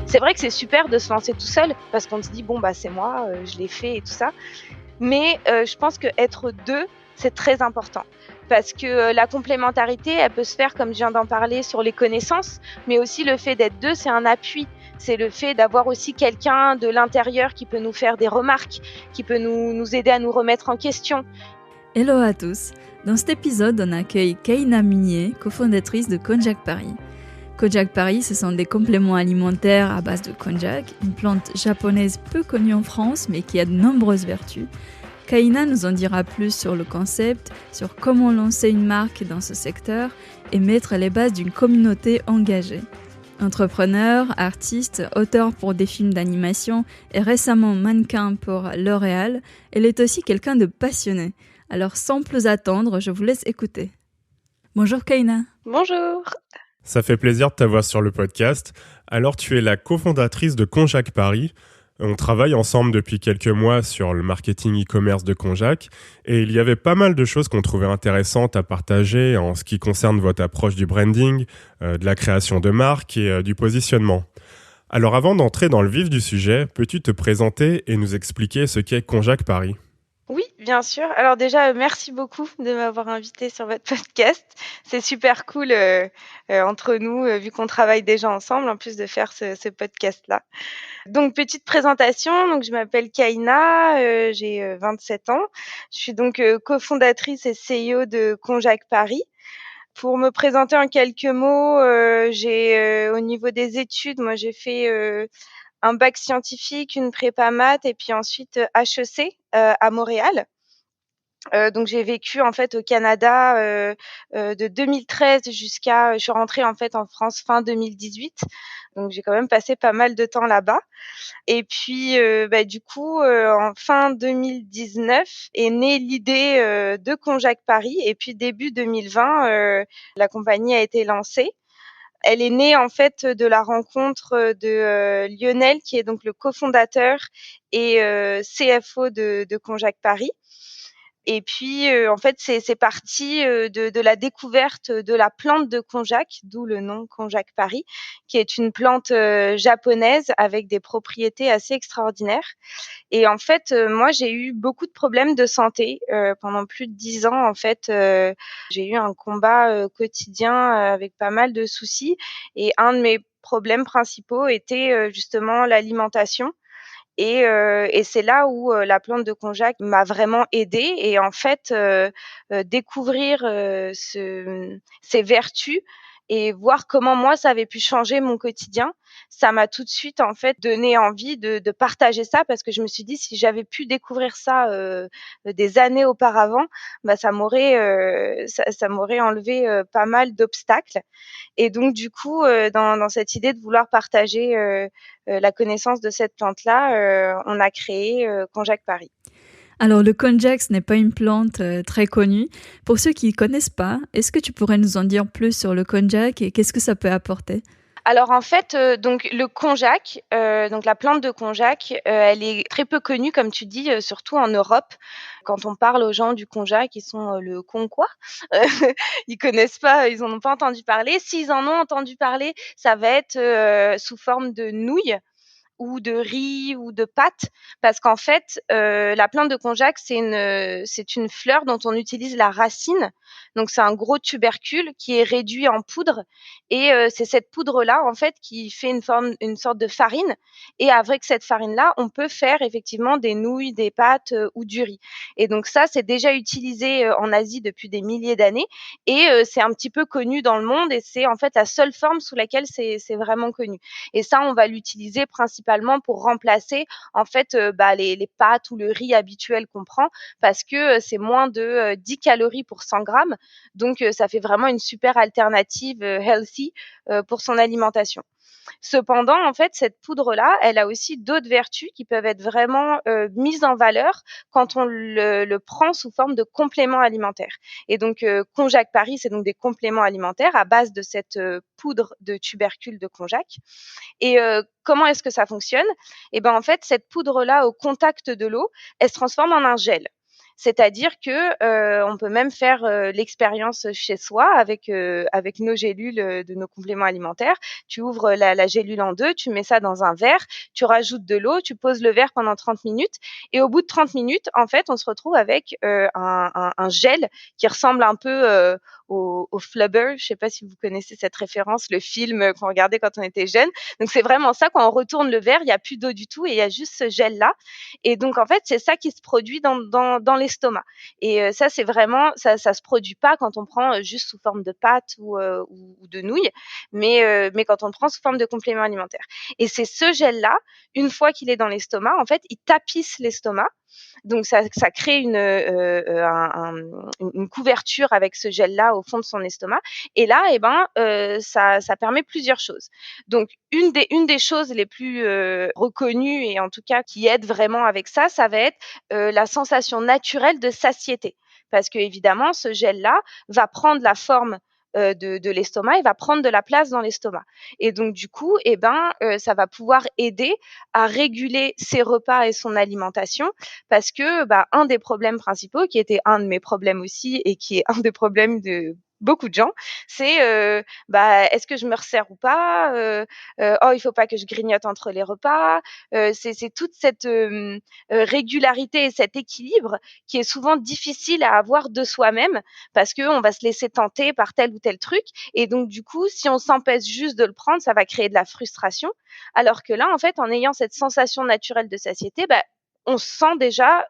C'est vrai que c'est super de se lancer tout seul parce qu'on se dit: «Bon, bah, c'est moi, je l'ai fait et tout ça». Mais je pense qu'être 2, c'est très important parce que, la complémentarité, elle peut se faire, comme je viens d'en parler, sur les connaissances, mais aussi le fait d'être 2, c'est un appui. C'est le fait d'avoir aussi quelqu'un de l'intérieur qui peut nous faire des remarques, qui peut nous aider à nous remettre en question. Hello à tous. Dans cet épisode, on accueille Kaina Munier, cofondatrice de Konjac Paris. Konjac Paris, ce sont des compléments alimentaires à base de konjac, une plante japonaise peu connue en France mais qui a de nombreuses vertus. Kaina nous en dira plus sur le concept, sur comment lancer une marque dans ce secteur et mettre les bases d'une communauté engagée. Entrepreneur, artiste, auteur pour des films d'animation et récemment mannequin pour L'Oréal, elle est aussi quelqu'un de passionné. Alors sans plus attendre, je vous laisse écouter. Bonjour Kaina. Bonjour. Ça fait plaisir de t'avoir sur le podcast. Alors tu es la cofondatrice de Konjac Paris. On travaille ensemble depuis quelques mois sur le marketing e-commerce de Konjac et il y avait pas mal de choses qu'on trouvait intéressantes à partager en ce qui concerne votre approche du branding, de la création de marque et du positionnement. Alors avant d'entrer dans le vif du sujet, peux-tu te présenter et nous expliquer ce qu'est Konjac Paris ? Oui, bien sûr. Alors déjà, merci beaucoup de m'avoir invitée sur votre podcast. C'est super cool, entre nous, vu qu'on travaille déjà ensemble, en plus de faire ce podcast-là. Donc petite présentation, donc je m'appelle Kaina, j'ai, 27 ans. Je suis donc, cofondatrice et CEO de Konjac Paris. Pour me présenter en quelques mots, au niveau des études, moi j'ai fait, un bac scientifique, une prépa maths et puis ensuite, HEC, à Montréal. Donc j'ai vécu en fait au Canada, de 2013 jusqu'à je suis rentrée en fait en France fin 2018. Donc j'ai quand même passé pas mal de temps là-bas et puis, bah, du coup, en fin 2019 est née l'idée, de Konjac Paris et puis début 2020, la compagnie a été lancée. Elle est née en fait de la rencontre, de, Lionel qui est donc le cofondateur et CFO de Konjac Paris. Et puis, en fait, c'est parti, de la découverte de la plante de konjac, d'où le nom Konjac Paris, qui est une plante, japonaise avec des propriétés assez extraordinaires. Et en fait, moi, j'ai eu beaucoup de problèmes de santé, pendant plus de 10 ans, en fait, j'ai eu un combat, quotidien, avec pas mal de soucis et un de mes problèmes principaux était, justement l'alimentation. Et c'est là où, la plante de konjac m'a vraiment aidée et en fait, découvrir, ses vertus et voir comment moi ça avait pu changer mon quotidien, ça m'a tout de suite en fait donné envie de partager ça parce que je me suis dit: «Si j'avais pu découvrir ça, des années auparavant, bah, ça m'aurait enlevé, pas mal d'obstacles». Et donc du coup, dans cette idée de vouloir partager, la connaissance de cette plante-là, on a créé, Konjac Paris. Alors le konjac, ce n'est pas une plante très connue. Pour ceux qui ne connaissent pas, est-ce que tu pourrais nous en dire plus sur le konjac et qu'est-ce que ça peut apporter? Alors en fait, donc le konjac, donc la plante de konjac, elle est très peu connue comme tu dis, surtout en Europe. Quand on parle aux gens du konjac, ils sont, le «Con quoi?» Ils connaissent pas, ils en ont pas entendu parler. S'ils en ont entendu parler, ça va être, sous forme de nouilles ou de riz ou de pâtes parce qu'en fait, la plante de konjac, c'est une fleur dont on utilise la racine. Donc c'est un gros tubercule qui est réduit en poudre et c'est cette poudre-là, en fait, qui fait une sorte de farine et avec cette farine-là, on peut faire effectivement des nouilles, des pâtes, ou du riz et donc ça, c'est déjà utilisé, en Asie depuis des milliers d'années et c'est un petit peu connu dans le monde et c'est en fait la seule forme sous laquelle c'est vraiment connu. Et ça, on va l'utiliser principalement pour remplacer en fait, bah, les pâtes ou le riz habituel qu'on prend parce que, c'est moins de, 10 calories pour 100 grammes. Donc, ça fait vraiment une super alternative, healthy, pour son alimentation. Cependant, en fait, cette poudre-là, elle a aussi d'autres vertus qui peuvent être vraiment, mises en valeur quand on le prend sous forme de complément alimentaire. Et donc, Konjac Paris, c'est donc des compléments alimentaires à base de cette, poudre de tubercule de konjac et comment est-ce que ça fonctionne? Et ben, en fait, cette poudre-là, au contact de l'eau, elle se transforme en un gel. C'est-à-dire que on peut même faire l'expérience chez soi avec nos gélules de nos compléments alimentaires. Tu ouvres la gélule en deux, tu mets ça dans un verre, tu rajoutes de l'eau, tu poses le verre pendant 30 minutes et au bout de 30 minutes, en fait, on se retrouve avec un gel qui ressemble un peu au Flubber. Je sais pas si vous connaissez cette référence, le film qu'on regardait quand on était jeune. Donc c'est vraiment ça, quand on retourne le verre, il y a plus d'eau du tout et il y a juste ce gel-là. Et donc en fait, c'est ça qui se produit dans l'estomac. Et ça, c'est vraiment, ça se produit pas quand on prend juste sous forme de pâte ou de nouilles, mais quand on le prend sous forme de complément alimentaire. Et c'est ce gel-là, une fois qu'il est dans l'estomac, en fait, il tapisse l'estomac. Donc ça crée une couverture avec ce gel-là au fond de son estomac. Et là, ça permet plusieurs choses. Donc une des choses les plus reconnues et en tout cas qui aide vraiment avec ça, ça va être la sensation naturelle de satiété. Parce que évidemment, ce gel-là va prendre la forme de l'estomac, il va prendre de la place dans l'estomac. Et donc du coup, ça va pouvoir aider à réguler ses repas et son alimentation parce que un des problèmes principaux, qui était un de mes problèmes aussi et qui est un des problèmes de beaucoup de gens, c'est est-ce que je me resserre ou pas, oh il faut pas que je grignote entre les repas, c'est toute cette régularité et cet équilibre qui est souvent difficile à avoir de soi-même parce que on va se laisser tenter par tel ou tel truc et donc du coup si on s'empêche juste de le prendre, ça va créer de la frustration, alors que là en fait en ayant cette sensation naturelle de satiété, on se sent déjà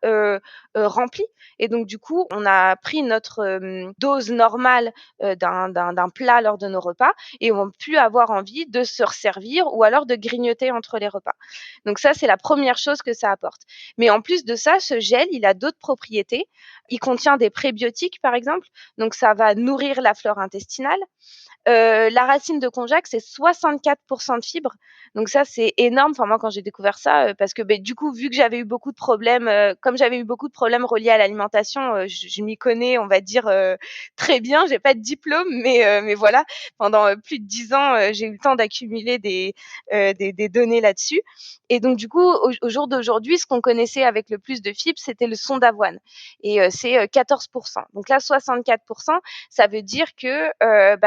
rempli et donc du coup on a pris notre dose normale d'un plat lors de nos repas et on va plus avoir envie de se resservir ou alors de grignoter entre les repas. Donc ça c'est la première chose que ça apporte. Mais en plus de ça, ce gel il a d'autres propriétés. Il contient des prébiotiques par exemple, donc ça va nourrir la flore intestinale. La racine de konjac, c'est 64% de fibres. Donc ça, c'est énorme. Enfin, moi, quand j'ai découvert ça, parce que du coup, vu que j'avais eu beaucoup de problèmes, comme j'avais eu beaucoup de problèmes reliés à l'alimentation, je m'y connais, on va dire, très bien. J'ai pas de diplôme, mais voilà, pendant plus de 10 ans, j'ai eu le temps d'accumuler des données là-dessus. Et donc, du coup, au jour d'aujourd'hui, ce qu'on connaissait avec le plus de fibres, c'était le son d'avoine. Et c'est 14%. Donc là, 64%, ça veut dire que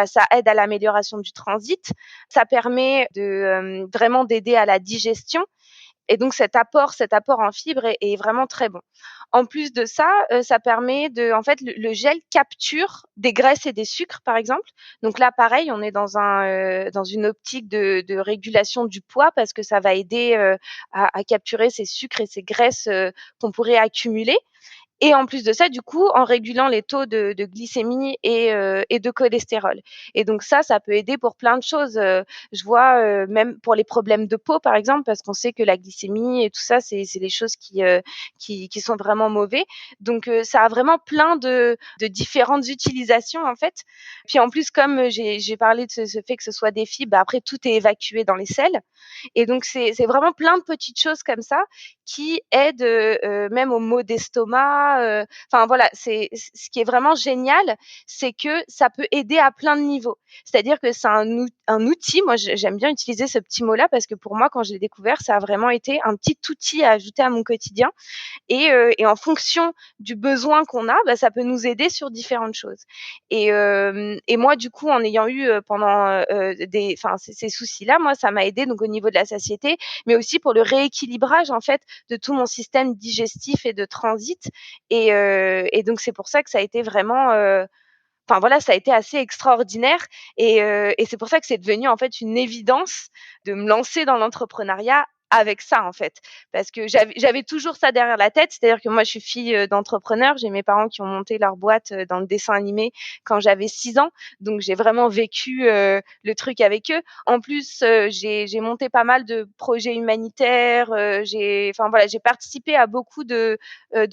ça aide à l'amélioration du transit, ça permet de vraiment d'aider à la digestion et donc cet apport en fibres est vraiment très bon. En plus de ça, ça permet de en fait le gel capture des graisses et des sucres par exemple. Donc là pareil, on est dans une optique de régulation du poids parce que ça va aider à capturer ces sucres et ces graisses qu'on pourrait accumuler. Et en plus de ça, du coup, en régulant les taux de glycémie et de cholestérol. Et donc ça peut aider pour plein de choses. Je vois même pour les problèmes de peau, par exemple, parce qu'on sait que la glycémie et tout ça, c'est des choses qui sont vraiment mauvais. Donc ça a vraiment plein de différentes utilisations en fait. Puis en plus, comme j'ai parlé de ce fait que ce soit des fibres, après tout est évacué dans les selles. Et donc c'est vraiment plein de petites choses comme ça qui aident même aux maux d'estomac. Enfin voilà, c'est ce qui est vraiment génial, c'est que ça peut aider à plein de niveaux. C'est-à-dire que c'est un outil. Moi, j'aime bien utiliser ce petit mot-là parce que pour moi, quand je l'ai découvert, ça a vraiment été un petit outil à ajouter à mon quotidien. Et en fonction du besoin qu'on a, ça peut nous aider sur différentes choses. Et moi, du coup, en ayant eu pendant ces soucis-là, moi, ça m'a aidé donc au niveau de la satiété, mais aussi pour le rééquilibrage en fait de tout mon système digestif et de transit. Et donc c'est pour ça que ça a été vraiment enfin voilà, ça a été assez extraordinaire et c'est pour ça que c'est devenu en fait une évidence de me lancer dans l'entrepreneuriat avec ça en fait. Parce que j'avais toujours ça derrière la tête, c'est-à-dire que moi je suis fille d'entrepreneur, j'ai mes parents qui ont monté leur boîte dans le dessin animé quand j'avais 6 ans, donc j'ai vraiment vécu le truc avec eux. En plus, j'ai monté pas mal de projets humanitaires, j'ai participé à beaucoup de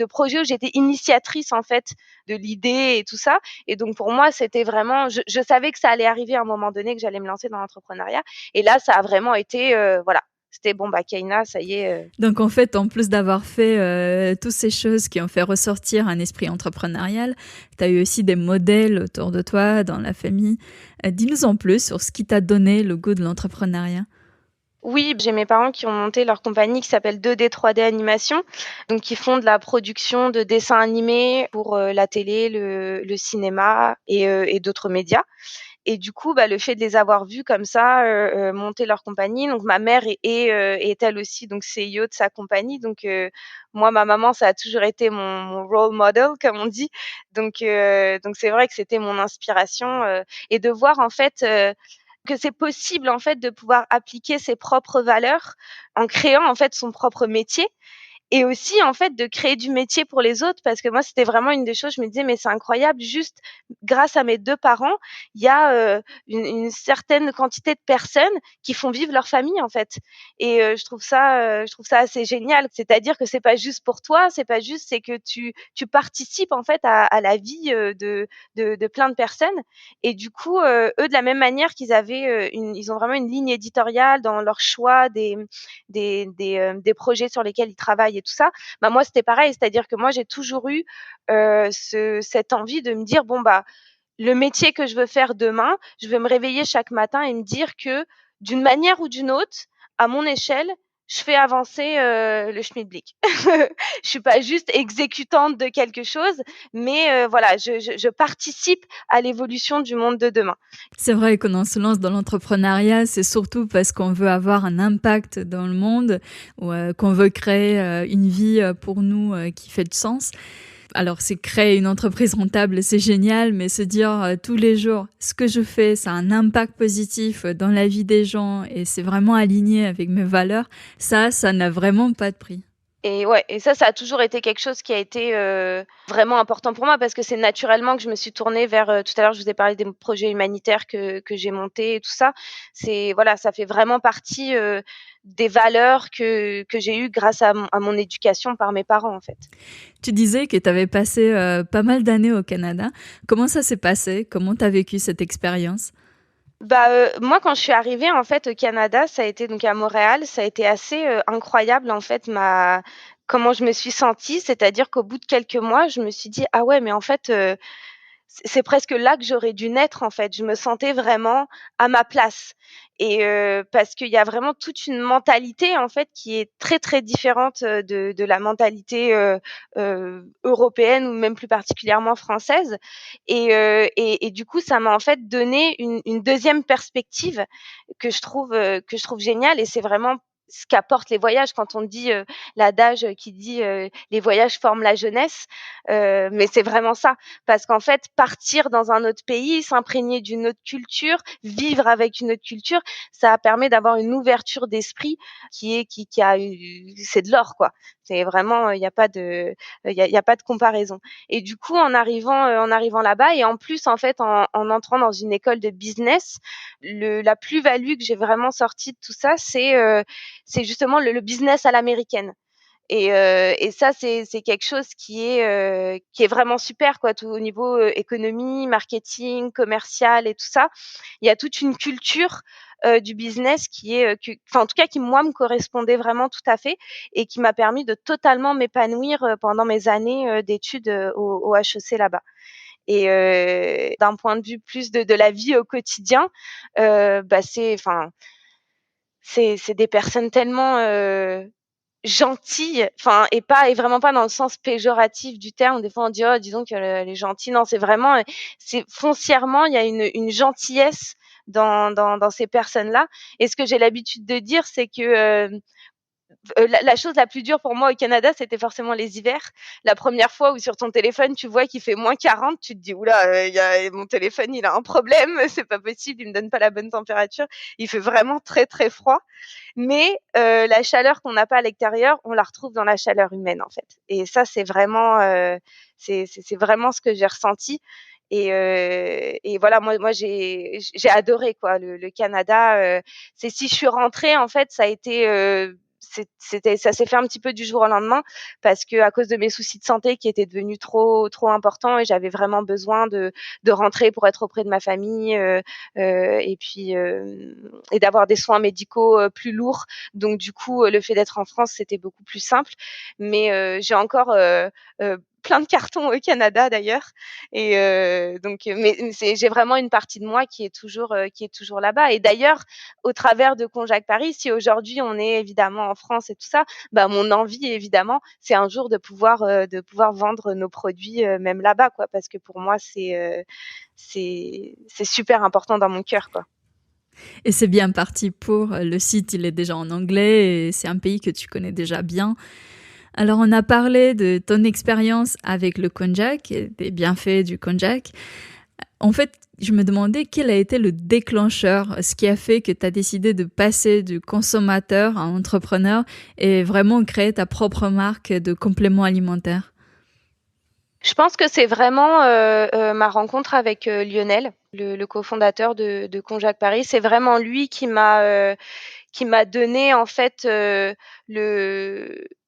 projets où j'étais initiatrice en fait de l'idée et tout ça. Et donc pour moi, c'était vraiment, je savais que ça allait arriver à un moment donné, que j'allais me lancer dans l'entrepreneuriat. Et là, ça a vraiment été, voilà, c'était bon, Kaina, ça y est. Donc en fait, en plus d'avoir fait toutes ces choses qui ont fait ressortir un esprit entrepreneurial, tu as eu aussi des modèles autour de toi, dans la famille. Dis-nous en plus sur ce qui t'a donné le goût de l'entrepreneuriat. Oui, j'ai mes parents qui ont monté leur compagnie qui s'appelle 2D 3D Animation, donc ils font de la production de dessins animés pour, la télé, le cinéma et d'autres médias. Et du coup, bah, le fait de les avoir vus comme ça, monter leur compagnie, donc ma mère est elle aussi donc CEO de sa compagnie, donc moi, ma maman, ça a toujours été mon role model comme on dit, donc c'est vrai que c'était mon inspiration, et de voir en fait, que c'est possible en fait de pouvoir appliquer ses propres valeurs en créant en fait son propre métier et aussi, en fait, de créer du métier pour les autres parce que moi, c'était vraiment une des choses, je me disais: «Mais c'est incroyable, juste grâce à mes 2 parents, il y a, une certaine quantité de personnes qui font vivre leur famille, en fait» et je trouve ça assez génial. C'est-à-dire que c'est pas juste pour toi, c'est pas juste c'est que tu participes, en fait, à la vie, de plein de personnes et du coup, eux, de la même manière qu'ils avaient, ils ont vraiment une ligne éditoriale dans leur choix des projets sur lesquels ils travaillent et tout ça, bah, moi, c'était pareil. C'est-à-dire que moi, j'ai toujours eu, cette envie de me dire: «Bon, bah, le métier que je veux faire demain, je vais me réveiller chaque matin et me dire que d'une manière ou d'une autre, à mon échelle, je fais avancer, le schmilblick. Je suis pas juste exécutante de quelque chose, mais voilà, je participe à l'évolution du monde de demain». C'est vrai qu'on en se lance dans l'entrepreneuriat, c'est surtout parce qu'on veut avoir un impact dans le monde ou qu'on veut créer une vie pour nous qui fait du sens. Alors, c'est créer une entreprise rentable, c'est génial, mais se dire tous les jours, ce que je fais, ça a un impact positif dans la vie des gens et c'est vraiment aligné avec mes valeurs, ça n'a vraiment pas de prix. Et ouais et ça a toujours été quelque chose qui a été, vraiment important pour moi parce que c'est naturellement que je me suis tournée vers, tout à l'heure je vous ai parlé des projets humanitaires que j'ai montés et tout ça. C'est voilà, ça fait vraiment partie, des valeurs que j'ai eues grâce à mon éducation par mes parents, en fait. Tu disais que tu avais passé pas mal d'années au Canada. Comment ça s'est passé? Comment tu as vécu cette expérience? Bah, moi, quand je suis arrivée, en fait, au Canada, ça a été donc à Montréal, ça a été assez, incroyable, en fait, ma comment je me suis sentie. C'est-à-dire qu'au bout de quelques mois, je me suis dit: «Ah ouais, mais en fait, c'est presque là que j'aurais dû naître, en fait. Je me sentais vraiment à ma place et parce qu'il y a vraiment toute une mentalité, en fait, qui est très, très différente, de la mentalité, européenne ou même plus particulièrement française et du coup, ça m'a, en fait, donné une 2e perspective que je trouve géniale et c'est vraiment ce qu'apportent les voyages quand on dit, l'adage qui dit, «Les voyages forment la jeunesse», mais c'est vraiment ça. Parce qu'en fait, partir dans un autre pays, s'imprégner d'une autre culture, vivre avec une autre culture, ça permet d'avoir une ouverture d'esprit qui a eu c'est de l'or, quoi. C'est vraiment, il y a pas de il y a pas de comparaison et du coup, en arrivant là-bas et en plus, en fait, en entrant dans une école de business, la plus-value que j'ai vraiment sortie de tout ça, c'est justement le business à l'américaine. Et ça, c'est quelque chose qui est vraiment super, quoi, tout au niveau, économie, marketing, commercial et tout ça. Il y a toute une culture, du business qui est, en tout cas qui moi me correspondait vraiment tout à fait et qui m'a permis de totalement m'épanouir, pendant mes années, d'études, au HEC là-bas. Et d'un point de vue plus de la vie au quotidien, bah, c'est des personnes tellement, gentilles, enfin et vraiment pas dans le sens péjoratif du terme. Des fois, on dit: «Oh, dis donc, elle est gentille». Non, c'est vraiment, c'est foncièrement, il y a une gentillesse dans ces personnes-là et ce que j'ai l'habitude de dire, c'est que, la chose la plus dure pour moi au Canada, c'était forcément les hivers. La première fois où sur ton téléphone, tu vois qu'il fait -40, tu te dis: «Ouh là, il y a mon téléphone, il a un problème, c'est pas possible, il me donne pas la bonne température». Il fait vraiment très, très froid, mais la chaleur qu'on n'a pas à l'extérieur, on la retrouve dans la chaleur humaine, en fait et ça, c'est vraiment, c'est vraiment ce que j'ai ressenti et voilà, moi, j'ai adoré, quoi, le Canada, c'est si je suis rentrée, en fait, ça a été, ça s'est fait un petit peu du jour au lendemain parce qu'à cause de mes soucis de santé qui étaient devenus trop importants et j'avais vraiment besoin de rentrer pour être auprès de ma famille, et puis, et d'avoir des soins médicaux, plus lourds. Donc du coup, le fait d'être en France, c'était beaucoup plus simple. Mais, j'ai encore, plein de cartons au Canada d'ailleurs. Et donc, mais j'ai vraiment une partie de moi qui est toujours là-bas. Et d'ailleurs, au travers de Conjac Paris, si aujourd'hui on est évidemment en France et tout ça, bah mon envie évidemment, c'est un jour de pouvoir vendre nos produits même là-bas, quoi, parce que pour moi c'est super important dans mon cœur, quoi. Et c'est bien parti pour. Le site, il est déjà en anglais et c'est un pays que tu connais déjà bien. Alors, on a parlé de ton expérience avec le konjac et des bienfaits du konjac. En fait, je me demandais quel a été le déclencheur, ce qui a fait que tu as décidé de passer du consommateur à entrepreneur et vraiment créer ta propre marque de compléments alimentaires. Je pense que c'est vraiment ma rencontre avec Lionel, le cofondateur de Conjac Paris. C'est vraiment lui qui m'a donné en fait le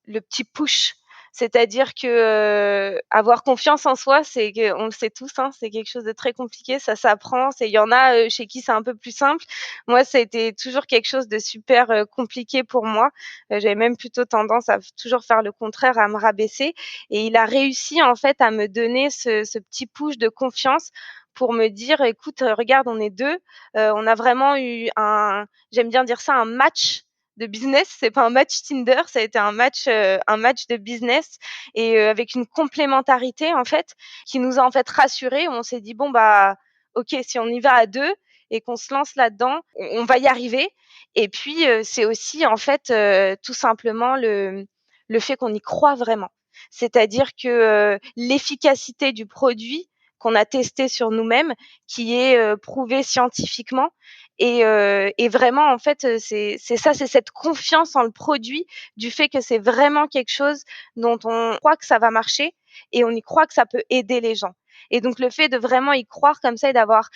petit push. C'est-à-dire que avoir confiance en soi, on le sait tous, hein, c'est quelque chose de très compliqué, ça s'apprend. Il y en a chez qui c'est un peu plus simple. Moi, ça a été toujours quelque chose de super compliqué pour moi. J'avais même plutôt tendance à toujours faire le contraire, à me rabaisser. Et il a réussi en fait à me donner ce petit push de confiance pour me dire, écoute, regarde, on est deux. On a vraiment eu j'aime bien dire ça, un match de business. C'est pas un match Tinder, ça a été un match de business et avec une complémentarité en fait qui nous a en fait rassurés. On s'est dit bon bah ok, si on y va à deux et qu'on se lance là-dedans, on va y arriver. Et puis c'est aussi en fait tout simplement le fait qu'on y croit vraiment. C'est-à-dire que l'efficacité du produit qu'on a testé sur nous-mêmes, qui est prouvé scientifiquement, et vraiment en fait c'est ça, c'est cette confiance en le produit, du fait que c'est vraiment quelque chose dont on croit que ça va marcher et on y croit que ça peut aider les gens. Et donc le fait de vraiment y croire comme ça et d'avoir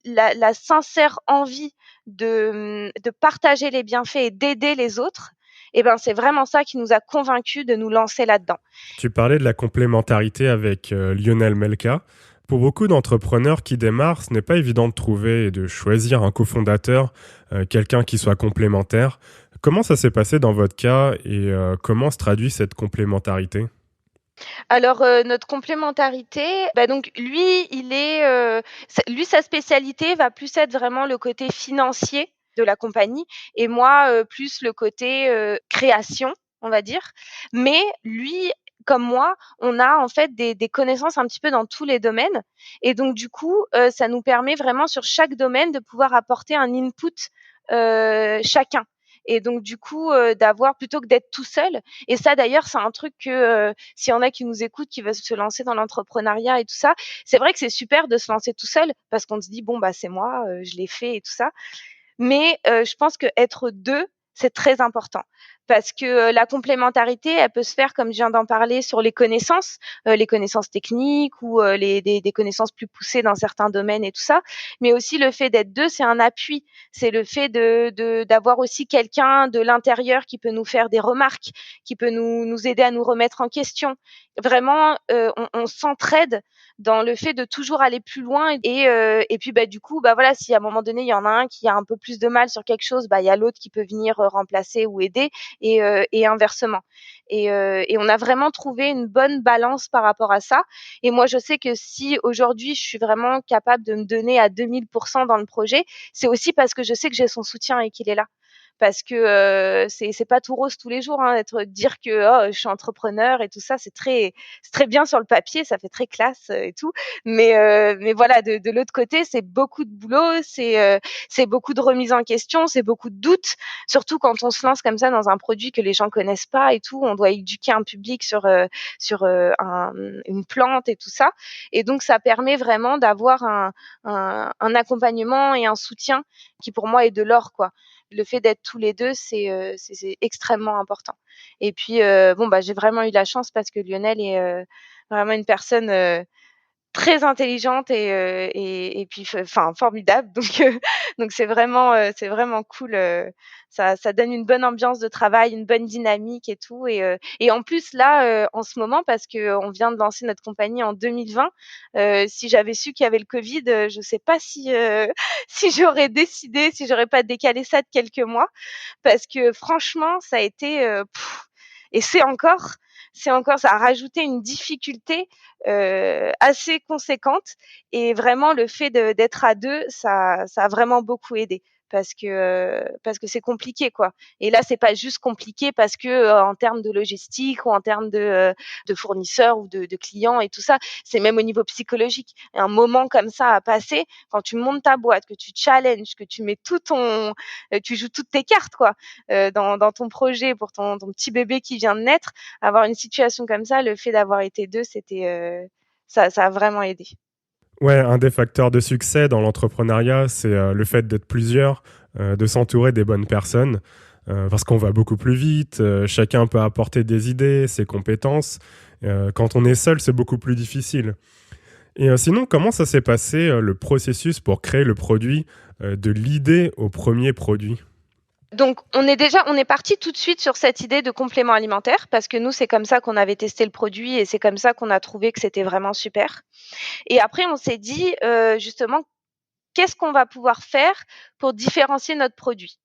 la sincère envie de partager les bienfaits et d'aider les autres, et ben c'est vraiment ça qui nous a convaincus de nous lancer là-dedans. Tu parlais de la complémentarité avec Lionel Melka. Pour beaucoup d'entrepreneurs qui démarrent, ce n'est pas évident de trouver et de choisir un cofondateur, quelqu'un qui soit complémentaire. Comment ça s'est passé dans votre cas et comment se traduit cette complémentarité? Alors, notre complémentarité, bah, donc lui, sa spécialité va plus être vraiment le côté financier de la compagnie et moi, plus le côté, création, on va dire. Mais lui, comme moi, on a en fait des connaissances un petit peu dans tous les domaines et donc du coup, ça nous permet vraiment sur chaque domaine de pouvoir apporter un input, chacun. Et donc du coup, d'avoir plutôt que d'être tout seul. Et ça d'ailleurs, c'est un truc que, s'il y en a qui nous écoutent, qui veulent se lancer dans l'entrepreneuriat et tout ça, c'est vrai que c'est super de se lancer tout seul parce qu'on se dit: «Bon, bah, c'est moi, je l'ai fait et tout ça». Mais je pense qu'être 2, c'est très important parce que la complémentarité, elle peut se faire, comme je viens d'en parler, sur les connaissances techniques ou des connaissances plus poussées dans certains domaines et tout ça. Mais aussi le fait d'être 2, c'est un appui. C'est le fait d'avoir aussi quelqu'un de l'intérieur qui peut nous faire des remarques, qui peut nous aider à nous remettre en question. Vraiment, on s'entraide dans le fait de toujours aller plus loin et puis, bah, du coup, bah, voilà, si à un moment donné, il y en a un qui a un peu plus de mal sur quelque chose, bah, il y a l'autre qui peut venir, remplacer ou aider et inversement. Et on a vraiment trouvé une bonne balance par rapport à ça. Et moi, je sais que si aujourd'hui, je suis vraiment capable de me donner à 2000 dans le projet, c'est aussi parce que je sais que j'ai son soutien et qu'il est là. Parce que c'est pas tout rose tous les jours, hein, dire que oh, je suis entrepreneur et tout ça, c'est très bien sur le papier, ça fait très classe et tout. Mais voilà, de l'autre côté, c'est beaucoup de boulot, c'est beaucoup de remise en question, c'est beaucoup de doutes, surtout quand on se lance comme ça dans un produit que les gens connaissent pas et tout. On doit éduquer un public sur une plante et tout ça. Et donc, ça permet vraiment d'avoir un accompagnement et un soutien qui, pour moi, est de l'or, quoi. Le fait d'être tous les 2, c'est extrêmement important. Et puis, bon, bah, j'ai vraiment eu la chance parce que Lionel est, vraiment une personne, très intelligente et puis enfin formidable. Donc c'est vraiment cool, ça donne une bonne ambiance de travail, une bonne dynamique et tout. Et en plus là, en ce moment, parce qu'on vient de lancer notre compagnie en 2020, si j'avais su qu'il y avait le covid, je sais pas si, si j'aurais décidé, si j'aurais pas décalé ça de quelques mois. Parce que franchement, ça a été, et c'est encore, ça a rajouté une difficulté assez conséquente. Et vraiment, le fait d'être à deux, ça a vraiment beaucoup aidé. Parce que c'est compliqué, quoi. Et là, c'est pas juste compliqué parce que en termes de logistique ou en termes de fournisseurs ou de clients et tout ça, c'est même au niveau psychologique. Un moment comme ça à passer, quand tu montes ta boîte, que tu challenges, que tu mets tu joues toutes tes cartes, quoi, dans ton projet pour ton petit bébé qui vient de naître, avoir une situation comme ça, le fait d'avoir été deux, ça a vraiment aidé. Ouais, un des facteurs de succès dans l'entrepreneuriat, c'est le fait d'être plusieurs, de s'entourer des bonnes personnes, parce qu'on va beaucoup plus vite, chacun peut apporter des idées, ses compétences. Quand on est seul, c'est beaucoup plus difficile. Et sinon, comment ça s'est passé le processus pour créer le produit, de l'idée au premier produit? Donc on est parti tout de suite sur cette idée de complément alimentaire parce que nous, c'est comme ça qu'on avait testé le produit et c'est comme ça qu'on a trouvé que c'était vraiment super. Et après, on s'est dit, justement, qu'est-ce qu'on va pouvoir faire pour différencier notre produit?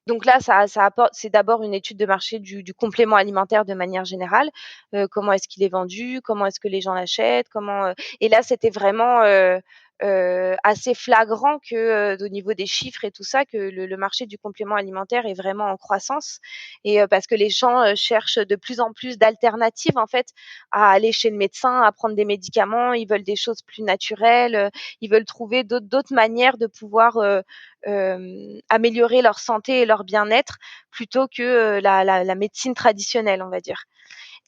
Donc là, ça apporte c'est d'abord une étude de marché du complément alimentaire de manière générale. Comment est-ce qu'il est vendu? Comment est-ce que les gens l'achètent? Et là, c'était vraiment, assez flagrant que, au niveau des chiffres et tout ça, que le marché du complément alimentaire est vraiment en croissance et parce que les gens, cherchent de plus en plus d'alternatives, en fait, à aller chez le médecin, à prendre des médicaments. Ils veulent des choses plus naturelles, ils veulent trouver d'autres manières de pouvoir, améliorer leur santé et leur bien-être plutôt que la médecine traditionnelle, on va dire.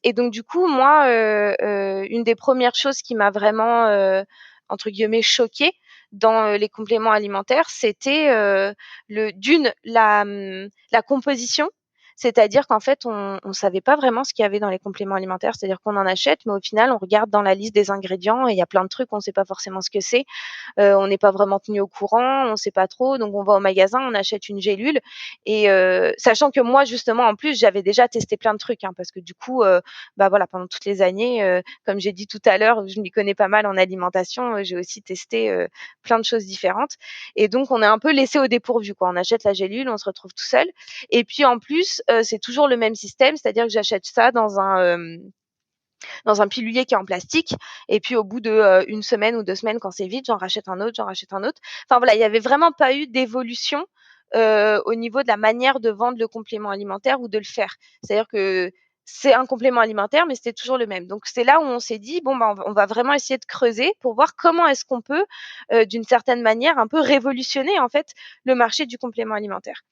Et donc du coup, moi, une des premières choses qui m'a vraiment, entre guillemets «choquée» dans, les compléments alimentaires, c'était, la composition. C'est-à-dire qu'en fait, on savait pas vraiment ce qu'il y avait dans les compléments alimentaires. C'est-à-dire qu'on en achète, mais au final, on regarde dans la liste des ingrédients et il y a plein de trucs, on sait pas forcément ce que c'est. On n'est pas vraiment tenu au courant, on sait pas trop, donc on va au magasin, on achète une gélule et sachant que moi justement en plus j'avais déjà testé plein de trucs, hein, parce que du coup, bah, voilà pendant toutes les années, comme j'ai dit tout à l'heure, je m'y connais pas mal en alimentation, j'ai aussi testé, plein de choses différentes et donc on est un peu laissé au dépourvu, quoi. On achète la gélule, on se retrouve tout seul et puis en plus, c'est toujours le même système, c'est-à-dire que j'achète ça dans un pilulier qui est en plastique et puis au bout de, 1 semaine ou 2 semaines quand c'est vide, j'en rachète un autre, j'en rachète un autre. Enfin voilà, il y avait vraiment pas eu d'évolution, au niveau de la manière de vendre le complément alimentaire ou de le faire. C'est-à-dire que c'est un complément alimentaire, mais c'était toujours le même. Donc c'est là où on s'est dit: «Bon, bah, on va vraiment essayer de creuser pour voir comment est-ce qu'on peut, d'une certaine manière, un peu révolutionner, en fait, le marché du complément alimentaire».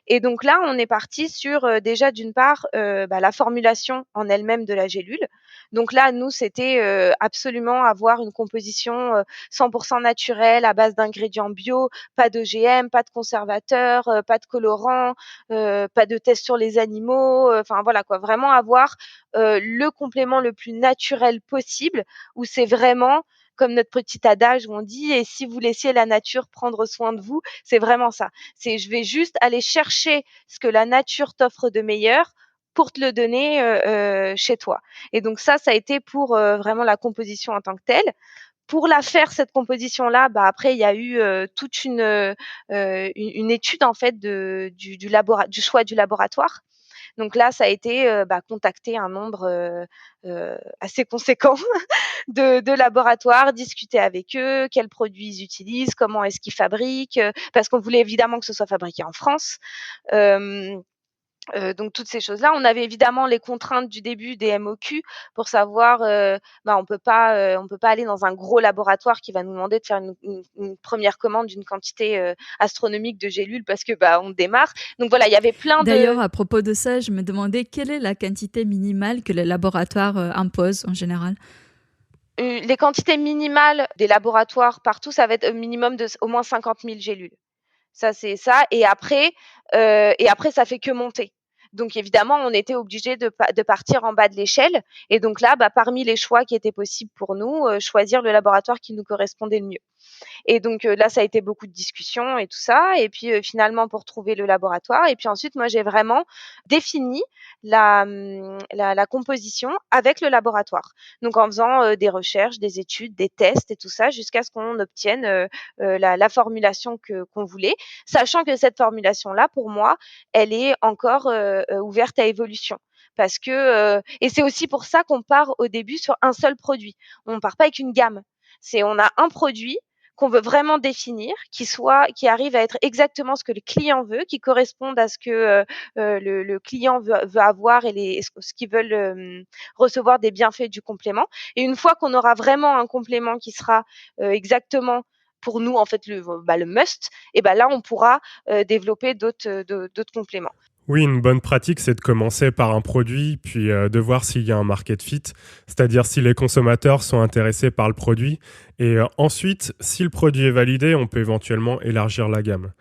Et donc là, on est parti sur, déjà d'une part, bah, la formulation en elle-même de la gélule. Donc là, nous, c'était, absolument avoir une composition, 100 naturelle à base d'ingrédients bio, pas d'OGM, pas de conservateurs, pas de colorants, pas de tests sur les animaux, enfin voilà quoi. Vraiment avoir, le complément le plus naturel possible où c'est vraiment comme notre petit adage où on dit: «Et si vous laissiez la nature prendre soin de vous», c'est vraiment ça. C'est je vais juste aller chercher ce que la nature t'offre de meilleur pour te le donner, chez toi. Et donc ça a été pour, vraiment la composition en tant que telle. Pour la faire cette composition-là, bah, après il y a eu, toute une étude en fait du choix du laboratoire. Donc là, ça a été, bah, contacter un nombre, assez conséquent de laboratoires, discuter avec eux, quels produits ils utilisent, comment est-ce qu'ils fabriquent, parce qu'on voulait évidemment que ce soit fabriqué en France. Hem donc toutes ces choses-là. On avait évidemment les contraintes du début des MOQ pour savoir, bah, on peut pas aller dans un gros laboratoire qui va nous demander de faire une 1re commande d'une quantité, astronomique de gélules parce que, bah, on démarre. Donc voilà, il y avait plein D'ailleurs, de à propos de ça, je me demandais quelle est la quantité minimale que les laboratoires imposent en général. les quantités minimales des laboratoires partout, ça va être un minimum de au moins 50 000 gélules. Ça, c'est ça et après ça fait que monter. Donc évidemment, on était obligé de partir en bas de l'échelle et donc là, bah, parmi les choix qui étaient possibles pour nous, choisir le laboratoire qui nous correspondait le mieux. Et donc là, ça a été beaucoup de discussions et tout ça et puis, finalement pour trouver le laboratoire et puis ensuite moi j'ai vraiment défini la composition avec le laboratoire. Donc en faisant, des recherches, des études, des tests et tout ça jusqu'à ce qu'on obtienne, la formulation qu'on voulait. Sachant que cette formulation-là, pour moi, elle est encore, ouverte à évolution. parce que et c'est aussi pour ça qu'on part au début sur un seul produit. On part pas avec une gamme. On a un produit qu'on veut vraiment définir, qui arrive à être exactement ce que le client veut, qui corresponde à ce que le client veut avoir et ce qu'ils veulent recevoir des bienfaits du complément. Et une fois qu'on aura vraiment un complément qui sera exactement pour nous en fait le must, et ben là on pourra développer d'autres compléments. Oui, une bonne pratique, c'est de commencer par un produit, puis de voir s'il y a un market fit, c'est-à-dire si les consommateurs sont intéressés par le produit. Et ensuite, si le produit est validé, on peut éventuellement élargir la gamme.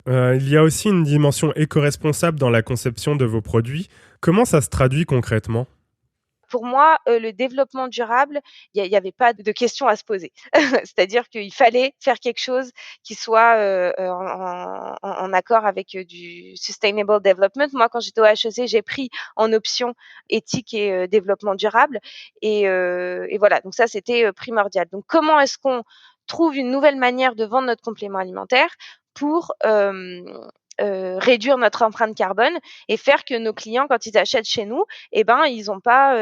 Il y a aussi une dimension éco-responsable dans la conception de vos produits. Comment ça se traduit concrètement ? Pour moi, le développement durable, il y avait pas de question à se poser. C'est-à-dire qu'il fallait faire quelque chose qui soit, en accord avec, du sustainable development. Moi, quand j'étais au HEC, j'ai pris en option éthique et développement durable et voilà, donc ça, c'était, primordial. Donc comment est-ce qu'on trouve une nouvelle manière de vendre notre complément alimentaire pour, réduire notre empreinte carbone et faire que nos clients, quand ils achètent chez nous, eh ben, ils ont pas,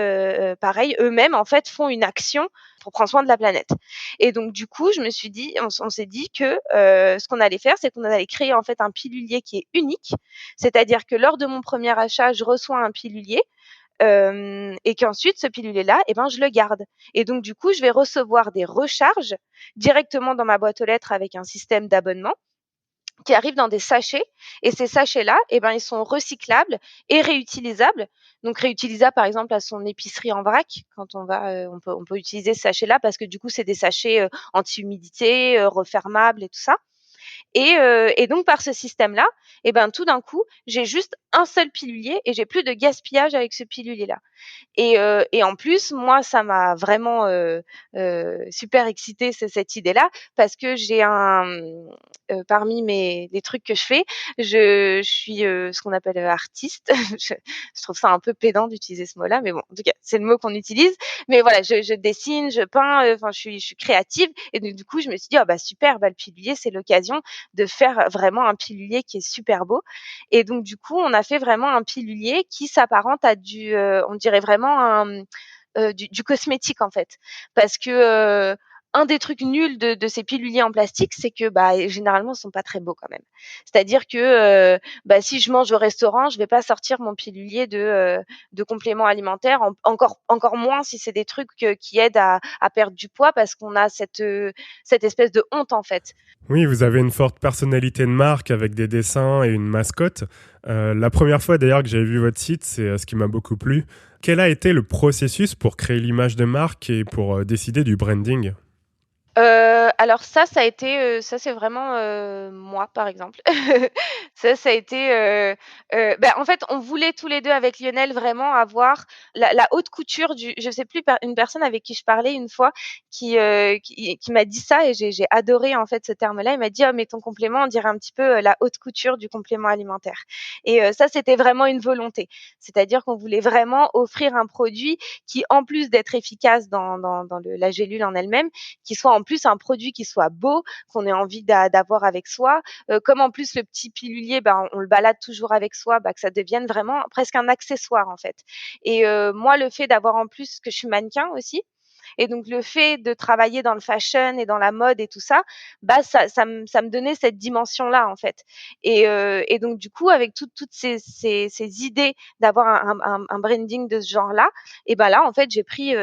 pareil, eux-mêmes, en fait, font une action pour prendre soin de la planète. Et donc, du coup, je me suis dit, on s'est dit que ce qu'on allait faire, c'est qu'on allait créer en fait un pilulier qui est unique. C'est-à-dire que lors de mon premier achat, je reçois un pilulier. Et qu'ensuite ce pilulier-là, eh ben, je le garde. Et donc du coup, je vais recevoir des recharges directement dans ma boîte aux lettres avec un système d'abonnement qui arrivent dans des sachets et ces sachets-là, eh ben, ils sont recyclables et réutilisables. Donc réutilisables, par exemple, à son épicerie en vrac, quand on peut utiliser ce sachet-là parce que du coup, c'est des sachets anti-humidité, refermables et tout ça. Et donc par ce système-là, eh ben, tout d'un coup, j'ai juste un seul pilulier et j'ai plus de gaspillage avec ce pilulier-là. Et en plus, moi, ça m'a vraiment super excitée cette idée-là parce que j'ai parmi les trucs que je fais, je suis ce qu'on appelle artiste. Je trouve ça un peu pédant d'utiliser ce mot-là, mais bon, en tout cas, c'est le mot qu'on utilise. Mais voilà, je dessine, je peins, enfin, je suis créative. Et donc, du coup, je me suis dit, ah bah super, bah, le pilulier, c'est l'occasion de faire vraiment un pilulier qui est super beau. Et donc, du coup, on a fait vraiment un pilulier qui s'apparente à on dirait vraiment du cosmétique, en fait. Parce que un des trucs nuls de ces piluliers en plastique, c'est que bah, généralement, ils sont pas très beaux quand même. C'est-à-dire que bah, si je mange au restaurant, je vais pas sortir mon pilulier de compléments alimentaires, encore moins si c'est des trucs qui aident à perdre du poids, parce qu'on a cette espèce de honte, en fait. Oui, vous avez une forte personnalité de marque avec des dessins et une mascotte. La première fois d'ailleurs que j'ai vu votre site, c'est ce qui m'a beaucoup plu. Quel a été le processus pour créer l'image de marque et pour décider du branding ? Alors ça a été, ça c'est vraiment, moi par exemple. Ça a été, bah, en fait, on voulait tous les 2 avec Lionel vraiment avoir la haute couture du je sais plus, une personne avec qui je parlais une fois qui m'a dit ça et j'ai adoré en fait ce terme-là. Il m'a dit: «Oh mais ton complément, on dirait un petit peu, la haute couture du complément alimentaire» et ça, c'était vraiment une volonté. C'est-à-dire qu'on voulait vraiment offrir un produit qui, en plus d'être efficace dans la gélule en elle-même, qui soit en plus un produit qui soit beau, qu'on ait envie d'avoir avec soi. Comme en plus le petit pilulier, ben, on le balade toujours avec soi, bah, que ça devienne vraiment presque un accessoire en fait. Et moi, le fait d'avoir en plus que je suis mannequin aussi, et donc le fait de travailler dans le fashion et dans la mode et tout ça, bah ça me donnait cette dimension-là en fait. Et donc du coup avec toutes ces idées d'avoir un branding de ce genre-là, et ben là en fait j'ai pris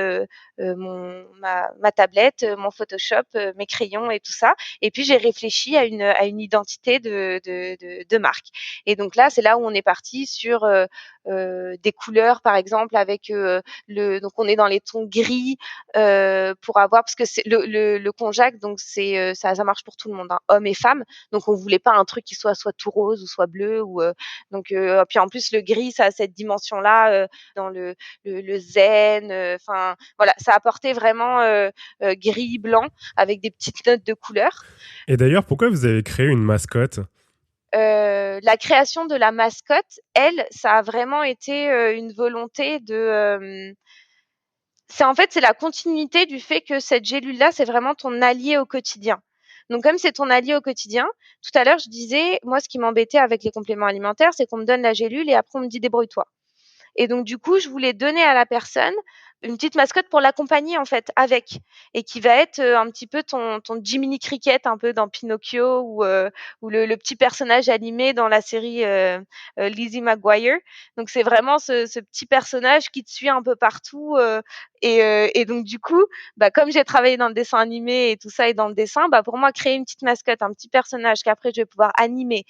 ma tablette, mon Photoshop, mes crayons et tout ça, et puis j'ai réfléchi à une identité de marque. Et donc là c'est là où on est parti sur des couleurs par exemple avec donc on est dans les tons gris, pour avoir, parce que c'est le konjac, donc ça marche pour tout le monde, hein, hommes et femmes. Donc on voulait pas un truc qui soit tout rose ou soit bleu ou donc puis en plus le gris, ça a cette dimension-là dans le zen, enfin voilà, ça apportait vraiment gris, blanc avec des petites notes de couleur. Et d'ailleurs, pourquoi vous avez créé une mascotte ? La création de la mascotte, elle, ça a vraiment été une volonté c'est la continuité du fait que cette gélule-là, c'est vraiment ton allié au quotidien. Donc comme c'est ton allié au quotidien, tout à l'heure je disais, moi ce qui m'embêtait avec les compléments alimentaires, c'est qu'on me donne la gélule et après on me dit débrouille-toi. Et donc du coup, je voulais donner à la personne une petite mascotte pour l'accompagner en fait avec et qui va être, un petit peu ton Jiminy Cricket un peu dans Pinocchio ou le petit personnage animé dans la série, Lizzie McGuire. Donc c'est vraiment ce petit personnage qui te suit un peu partout, et donc du coup, bah, comme j'ai travaillé dans le dessin animé et tout ça et dans le dessin, bah, pour moi créer une petite mascotte, un petit personnage qu'après je vais pouvoir animer,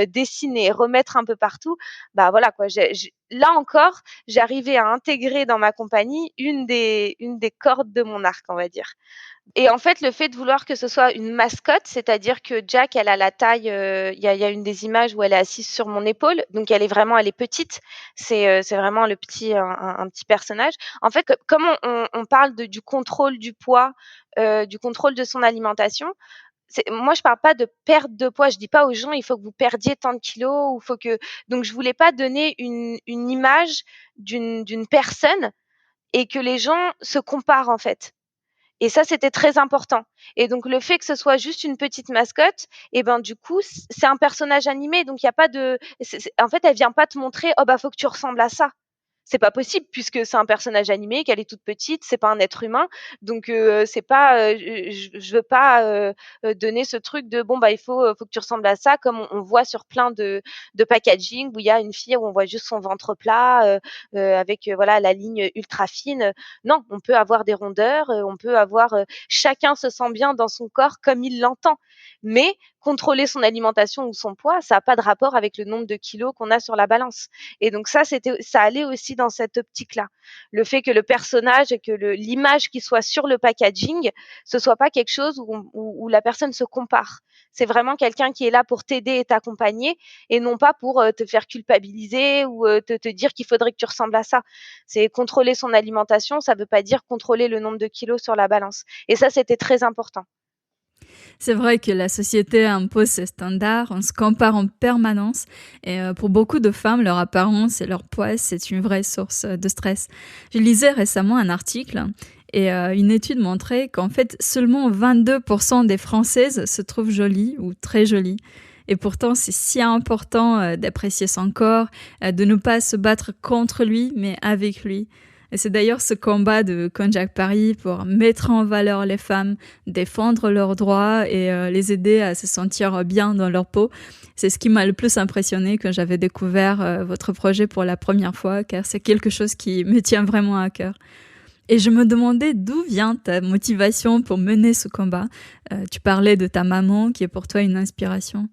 dessiner, remettre un peu partout, bah, voilà quoi, j'ai là encore, j'arrivais à intégrer dans ma compagnie une des cordes de mon arc, on va dire. Et en fait, le fait de vouloir que ce soit une mascotte, c'est-à-dire que Jack, elle a la taille, il y a une des images où elle est assise sur mon épaule, donc elle est petite. C'est vraiment le petit un petit personnage. En fait, comme on parle du contrôle du poids, du contrôle de son alimentation, moi je parle pas de perte de poids, je dis pas aux gens il faut que vous perdiez tant de kilos ou faut que donc je voulais pas donner une image d'une personne et que les gens se comparent en fait. Et ça, c'était très important. Et donc le fait que ce soit juste une petite mascotte, et ben du coup, c'est un personnage animé, donc il y a pas de, en fait, elle vient pas te montrer, oh bah faut que tu ressembles à ça. C'est pas possible puisque c'est un personnage animé, qu'elle est toute petite, c'est pas un être humain, donc c'est pas, je veux pas donner ce truc de bon bah il faut que tu ressembles à ça, comme on voit sur plein de packaging où il y a une fille où on voit juste son ventre plat avec voilà la ligne ultra fine. Non, on peut avoir des rondeurs, on peut avoir chacun se sent bien dans son corps comme il l'entend, mais contrôler son alimentation ou son poids, ça a pas de rapport avec le nombre de kilos qu'on a sur la balance. Et donc ça allait aussi dans cette optique-là. Le fait que le personnage et que l'image qui soit sur le packaging, ce soit pas quelque chose où la personne se compare. C'est vraiment quelqu'un qui est là pour t'aider et t'accompagner et non pas pour te faire culpabiliser ou te dire qu'il faudrait que tu ressembles à ça. C'est contrôler son alimentation, ça veut pas dire contrôler le nombre de kilos sur la balance. Et ça, c'était très important. C'est vrai que la société impose ses standards, on se compare en permanence et pour beaucoup de femmes, leur apparence et leur poids, c'est une vraie source de stress. Je lisais récemment un article et une étude montrait qu'en fait, seulement 22% des Françaises se trouvent jolies ou très jolies. Et pourtant, c'est si important d'apprécier son corps, de ne pas se battre contre lui, mais avec lui. Et c'est d'ailleurs ce combat de Konjac Paris pour mettre en valeur les femmes, défendre leurs droits et les aider à se sentir bien dans leur peau. C'est ce qui m'a le plus impressionné quand j'avais découvert votre projet pour la première fois, car c'est quelque chose qui me tient vraiment à cœur. Et je me demandais d'où vient ta motivation pour mener ce combat. Tu parlais de ta maman qui est pour toi une inspiration.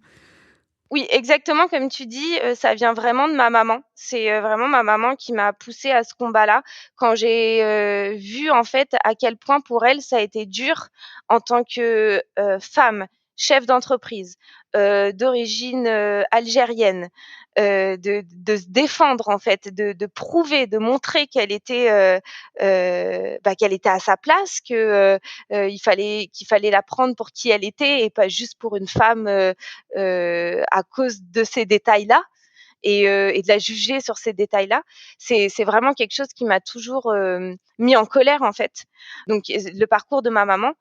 Oui, exactement comme tu dis, ça vient vraiment de ma maman. C'est, vraiment ma maman qui m'a poussée à ce combat-là. Quand j'ai, vu en fait à quel point pour elle ça a été dur en tant que, femme, chef d'entreprise, d'origine, algérienne, de se défendre en fait, de prouver, de montrer qu'elle était à sa place, qu'il fallait la prendre pour qui elle était et pas juste pour une femme, à cause de ces détails-là et de la juger sur ces détails-là. C'est vraiment quelque chose qui m'a toujours, mis en colère, en fait. Donc le parcours de ma maman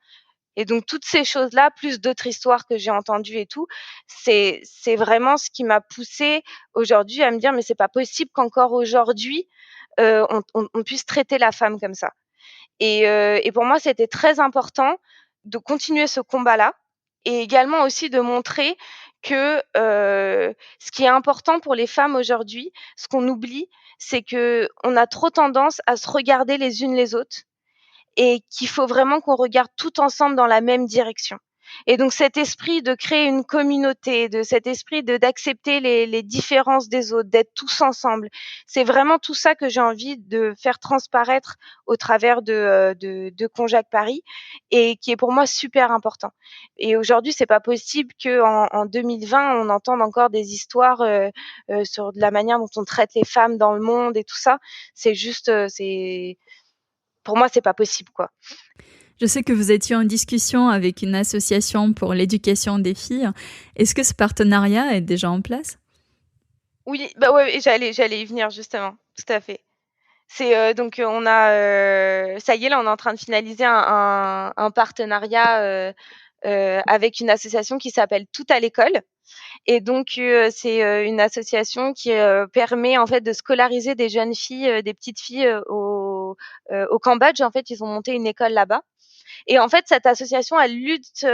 et donc toutes ces choses-là, plus d'autres histoires que j'ai entendues et tout, c'est vraiment ce qui m'a poussée aujourd'hui à me dire: «Mais c'est pas possible qu'encore aujourd'hui, on puisse traiter la femme comme ça». Et pour moi, c'était très important de continuer ce combat-là et également aussi de montrer que, ce qui est important pour les femmes aujourd'hui, ce qu'on oublie, c'est qu'on a trop tendance à se regarder les unes les autres et qu'il faut vraiment qu'on regarde tout ensemble dans la même direction. Et donc cet esprit de créer une communauté, de cet esprit d'accepter les différences des autres, d'être tous ensemble, c'est vraiment tout ça que j'ai envie de faire transparaître au travers de Conjac Paris et qui est pour moi super important. Et aujourd'hui, c'est pas possible qu'en 2020, on entende encore des histoires sur de la manière dont on traite les femmes dans le monde et tout ça. C'est juste, pour moi, c'est pas possible, quoi. Je sais que vous étiez en discussion avec une association pour l'éducation des filles. Est-ce que ce partenariat est déjà en place? Oui, bah, ouais, j'allais y venir justement, tout à fait. C'est, donc, on a, ça y est, là, on est en train de finaliser un partenariat, avec une association qui s'appelle Tout à l'école. Et donc, c'est une association qui permet en fait de scolariser des jeunes filles, des petites filles au Cambodge. En fait, ils ont monté une école là-bas. Et en fait, cette association, elle lutte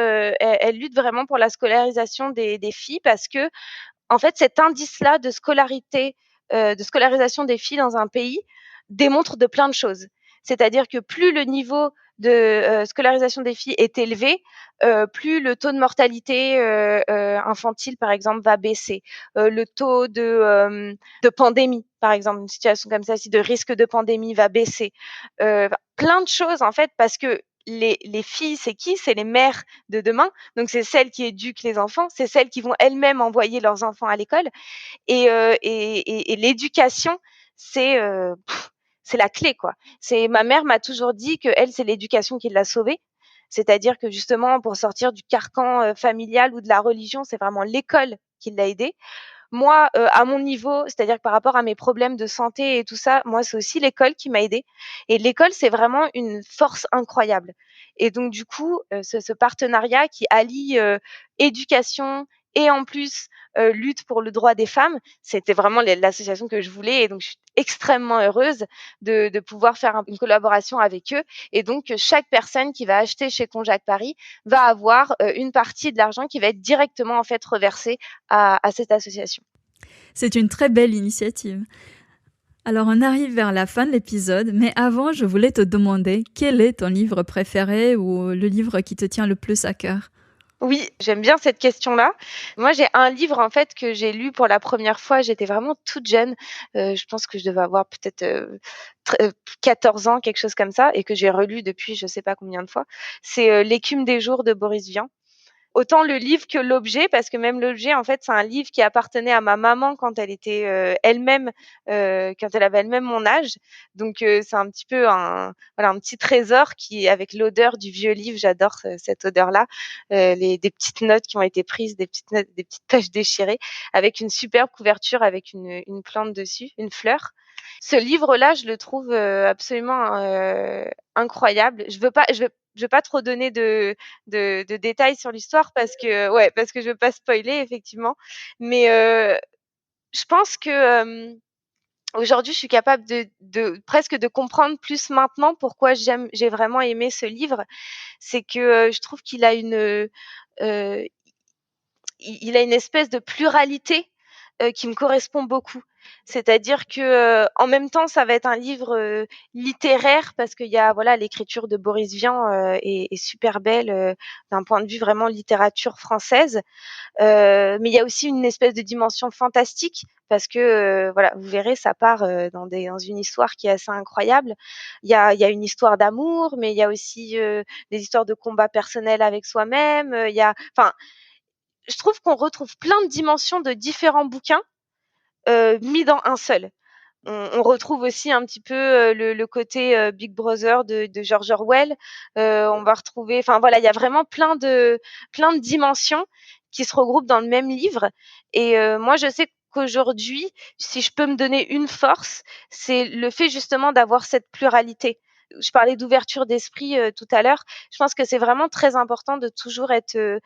vraiment pour la scolarisation des filles parce que en fait, cet indice-là de scolarisation des filles dans un pays démontre de plein de choses. C'est-à-dire que plus le niveau de scolarisation des filles est élevé, plus le taux de mortalité infantile, par exemple, va baisser. Le taux de pandémie, par exemple, une situation comme ça, si de risque de pandémie va baisser. Plein de choses, en fait, parce que les filles, c'est qui? C'est les mères de demain. Donc, c'est celles qui éduquent les enfants, c'est celles qui vont elles-mêmes envoyer leurs enfants à l'école. Et l'éducation, c'est c'est la clé, quoi. C'est ma mère m'a toujours dit que elle, c'est l'éducation qui l'a sauvée. C'est-à-dire que justement, pour sortir du carcan familial ou de la religion, c'est vraiment l'école qui l'a aidée. Moi, à mon niveau, c'est-à-dire que par rapport à mes problèmes de santé et tout ça, moi, c'est aussi l'école qui m'a aidée. Et l'école, c'est vraiment une force incroyable. Et donc, du coup, ce partenariat qui allie éducation et en plus lutte pour le droit des femmes, c'était vraiment l'association que je voulais. Et donc, je suis extrêmement heureuse de pouvoir faire une collaboration avec eux. Et donc, chaque personne qui va acheter chez Conjac Paris va avoir une partie de l'argent qui va être directement en fait reversée à cette association. C'est une très belle initiative. Alors on arrive vers la fin de l'épisode, mais avant je voulais te demander quel est ton livre préféré ou le livre qui te tient le plus à cœur. Oui, j'aime bien cette question-là. Moi, j'ai un livre en fait que j'ai lu pour la première fois. J'étais vraiment toute jeune. Je pense que je devais avoir peut-être 14 ans, quelque chose comme ça, et que j'ai relu depuis je sais pas combien de fois. C'est L'écume des jours de Boris Vian. Autant le livre que l'objet, parce que même l'objet, en fait, c'est un livre qui appartenait à ma maman quand elle était elle-même, quand elle avait elle-même mon âge. Donc, c'est un petit peu voilà, un petit trésor qui, avec l'odeur du vieux livre, j'adore cette odeur-là, des petites notes qui ont été prises, des petites notes, des petites pages déchirées, avec une superbe couverture avec une plante dessus, une fleur. Ce livre-là, je le trouve absolument incroyable. Je veux pas trop donner de détails sur l'histoire parce que je veux pas spoiler effectivement. Mais je pense que aujourd'hui, je suis capable de presque de comprendre plus maintenant pourquoi j'ai vraiment aimé ce livre. C'est que je trouve qu'il a il a une espèce de pluralité qui me correspond beaucoup. C'est-à-dire que en même temps, ça va être un livre littéraire parce qu'il y a voilà l'écriture de Boris Vian est super belle d'un point de vue vraiment littérature française. Mais il y a aussi une espèce de dimension fantastique parce que voilà, vous verrez, ça part dans une histoire qui est assez incroyable. Il y a une histoire d'amour, mais il y a aussi des histoires de combat personnel avec soi-même. Il y a, enfin, je trouve qu'on retrouve plein de dimensions de différents bouquins mis dans un seul. On retrouve aussi un petit peu le côté Big Brother de George Orwell. On va retrouver, enfin voilà, il y a vraiment plein de dimensions qui se regroupent dans le même livre. Et moi, je sais qu'aujourd'hui, si je peux me donner une force, c'est le fait justement d'avoir cette pluralité. Je parlais d'ouverture d'esprit tout à l'heure. Je pense que c'est vraiment très important de toujours être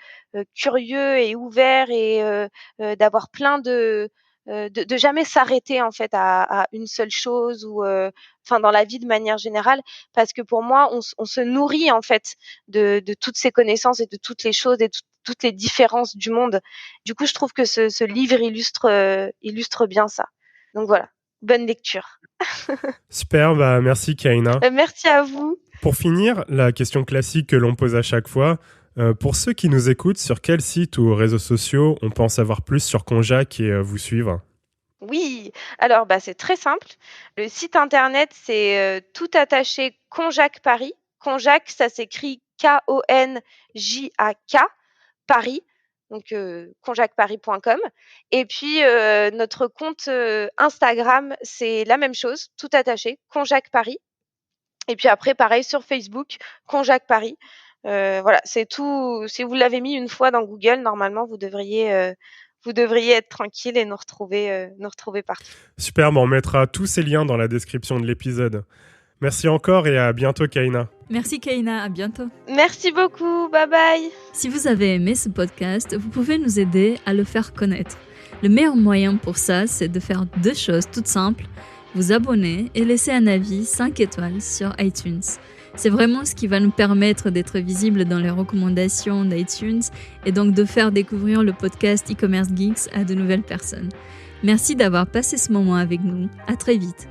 curieux et ouvert et d'avoir plein de jamais s'arrêter en fait à une seule chose ou enfin dans la vie de manière générale parce que pour moi on se nourrit en fait de toutes ces connaissances et de toutes les choses et toutes les différences du monde. Du coup, je trouve que ce livre illustre bien ça. Donc voilà, bonne lecture. Super, bah merci Kaina. Merci à vous. Pour finir, la question classique que l'on pose à chaque fois, pour ceux qui nous écoutent, sur quel site ou réseaux sociaux on peut en savoir plus sur Conjac et vous suivre? Oui, alors bah, c'est très simple. Le site internet, c'est tout attaché Conjac Paris. Conjac, ça s'écrit Konjak, Paris, donc conjacparis.com. Et puis notre compte Instagram, c'est la même chose, tout attaché, Conjac Paris. Et puis après, pareil sur Facebook, Conjac Paris. Voilà, c'est tout. Si vous l'avez mis une fois dans Google, normalement, vous devriez être tranquille et nous retrouver partout. Super, on mettra tous ces liens dans la description de l'épisode. Merci encore et à bientôt Kaina. Merci Kaina, à bientôt. Merci beaucoup, bye bye. Si vous avez aimé ce podcast, vous pouvez nous aider à le faire connaître. Le meilleur moyen pour ça, c'est de faire 2 choses toutes simples. Vous abonner et laisser un avis 5 étoiles sur iTunes. C'est vraiment ce qui va nous permettre d'être visibles dans les recommandations d'iTunes et donc de faire découvrir le podcast e-commerce geeks à de nouvelles personnes. Merci d'avoir passé ce moment avec nous. À très vite.